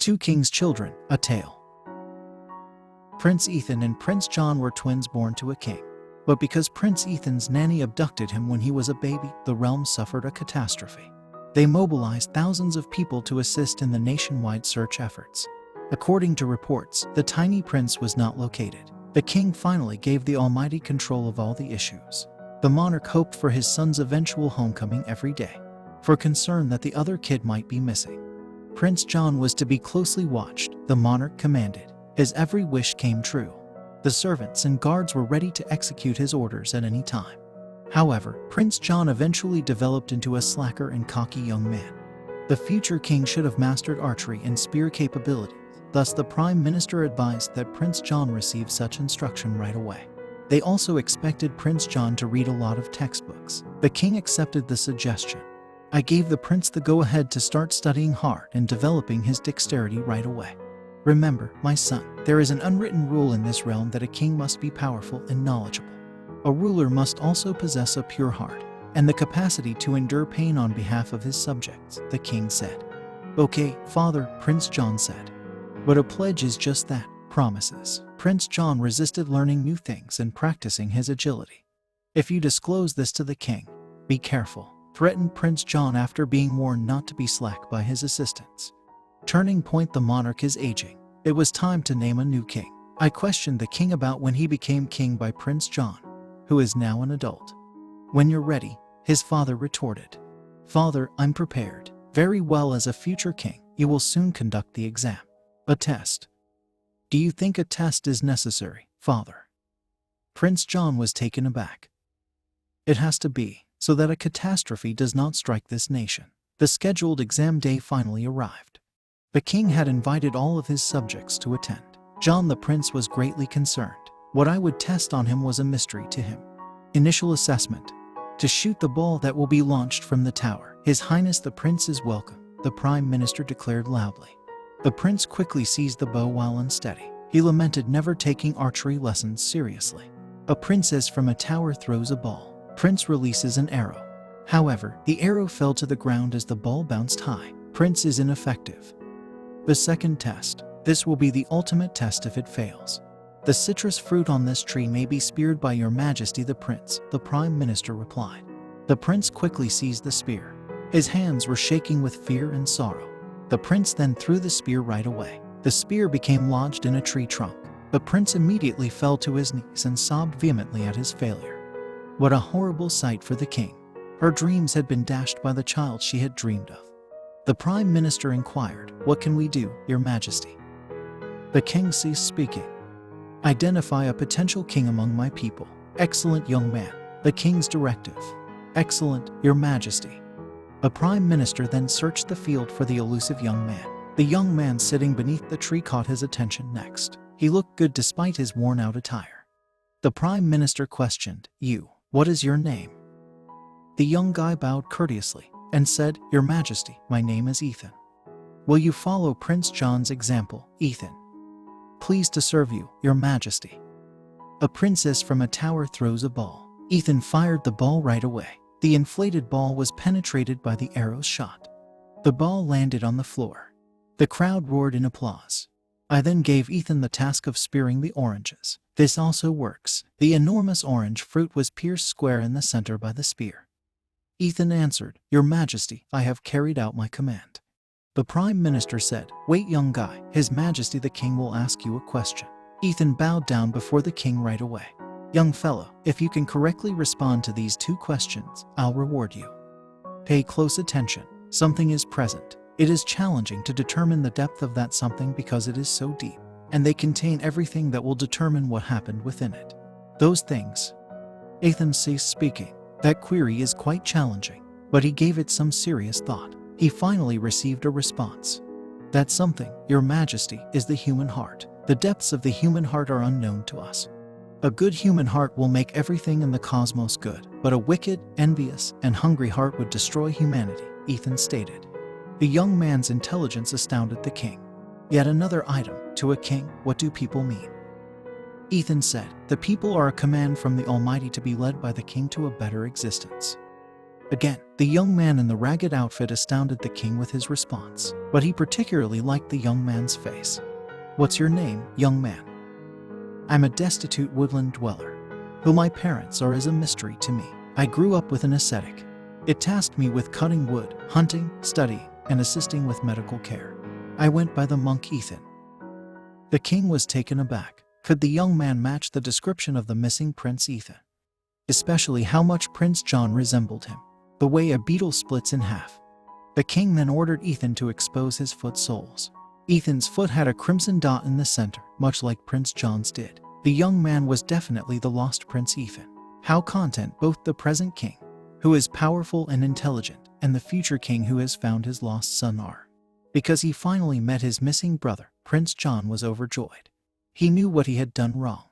Two Kings' Children, a Tale. Prince Ethan and Prince John were twins born to a king. But because Prince Ethan's nanny abducted him when he was a baby, the realm suffered a catastrophe. They mobilized thousands of people to assist in the nationwide search efforts. According to reports, the tiny prince was not located. The king finally gave the Almighty control of all the issues. The monarch hoped for his son's eventual homecoming every day, for concern that the other kid might be missing. Prince John was to be closely watched, the monarch commanded. His every wish came true. The servants and guards were ready to execute his orders at any time. However, Prince John eventually developed into a slacker and cocky young man. The future king should have mastered archery and spear capabilities. Thus, the Prime Minister advised that Prince John receive such instruction right away. They also expected Prince John to read a lot of textbooks. The king accepted the suggestion. I gave the prince the go-ahead to start studying hard and developing his dexterity right away. Remember, my son, there is an unwritten rule in this realm that a king must be powerful and knowledgeable. A ruler must also possess a pure heart and the capacity to endure pain on behalf of his subjects, the king said. Okay, father, Prince John said. But a pledge is just that, promises. Prince John resisted learning new things and practicing his agility. If you disclose this to the king, be careful, threatened Prince John after being warned not to be slack by his assistants. Turning point, the monarch is aging. It was time to name a new king. I questioned the king about when he became king by Prince John, who is now an adult. When you're ready, his father retorted. Father, I'm prepared. Very well, as a future king, you will soon conduct the exam. A test. Do you think a test is necessary, father? Prince John was taken aback. It has to be, so that a catastrophe does not strike this nation. The scheduled exam day finally arrived. The king had invited all of his subjects to attend. John the prince was greatly concerned. What I would test on him was a mystery to him. Initial assessment. To shoot the ball that will be launched from the tower. His Highness the Prince is welcome, the Prime Minister declared loudly. The prince quickly seized the bow while unsteady. He lamented never taking archery lessons seriously. A princess from a tower throws a ball. Prince releases an arrow. However, the arrow fell to the ground as the ball bounced high. Prince is ineffective. The second test. This will be the ultimate test if it fails. The citrus fruit on this tree may be speared by your majesty the prince, the prime minister replied. The prince quickly seized the spear. His hands were shaking with fear and sorrow. The prince then threw the spear right away. The spear became lodged in a tree trunk. The prince immediately fell to his knees and sobbed vehemently at his failure. What a horrible sight for the king. Her dreams had been dashed by the child she had dreamed of. The prime minister inquired, "What can we do, your majesty?" The king ceased speaking. Identify a potential king among my people. Excellent, young man. The king's directive. Excellent, your majesty. The prime minister then searched the field for the elusive young man. The young man sitting beneath the tree caught his attention next. He looked good despite his worn-out attire. The prime minister questioned, "You, what is your name?" The young guy bowed courteously and said, "Your majesty, my name is Ethan." "Will you follow Prince John's example, Ethan?" "Pleased to serve you, your majesty." A princess from a tower throws a ball. Ethan fired the ball right away. The inflated ball was penetrated by the arrow's shot. The ball landed on the floor. The crowd roared in applause. I then gave Ethan the task of spearing the oranges. This also works. The enormous orange fruit was pierced square in the center by the spear. Ethan answered, "Your majesty, I have carried out my command." The prime minister said, "Wait, young guy, his majesty the king will ask you a question." Ethan bowed down before the king right away. "Young fellow, if you can correctly respond to these two questions, I'll reward you. Pay close attention. Something is present. It is challenging to determine the depth of that something because it is so deep, and they contain everything that will determine what happened within it. Those things." Ethan ceased speaking. That query is quite challenging, but he gave it some serious thought. He finally received a response. "That something, your majesty, is the human heart. The depths of the human heart are unknown to us. A good human heart will make everything in the cosmos good, but a wicked, envious, and hungry heart would destroy humanity," Ethan stated. The young man's intelligence astounded the king. Yet another item, to a king, what do people mean? Ethan said, "The people are a command from the Almighty to be led by the king to a better existence. Again, the young man in the ragged outfit astounded the king with his response, but he particularly liked the young man's face. "What's your name, young man?" "I'm a destitute woodland dweller. Who my parents are is a mystery to me. I grew up with an ascetic. It tasked me with cutting wood, hunting, studying, and assisting with medical care. I went by the monk Ethan." The king was taken aback. Could the young man match the description of the missing Prince Ethan? Especially how much Prince John resembled him. The way a beetle splits in half. The king then ordered Ethan to expose his foot soles. Ethan's foot had a crimson dot in the center, much like Prince John's did. The young man was definitely the lost Prince Ethan. How content both the present king, who is powerful and intelligent, and the future king who has found his lost son are. Because he finally met his missing brother, Prince John was overjoyed. He knew what he had done wrong.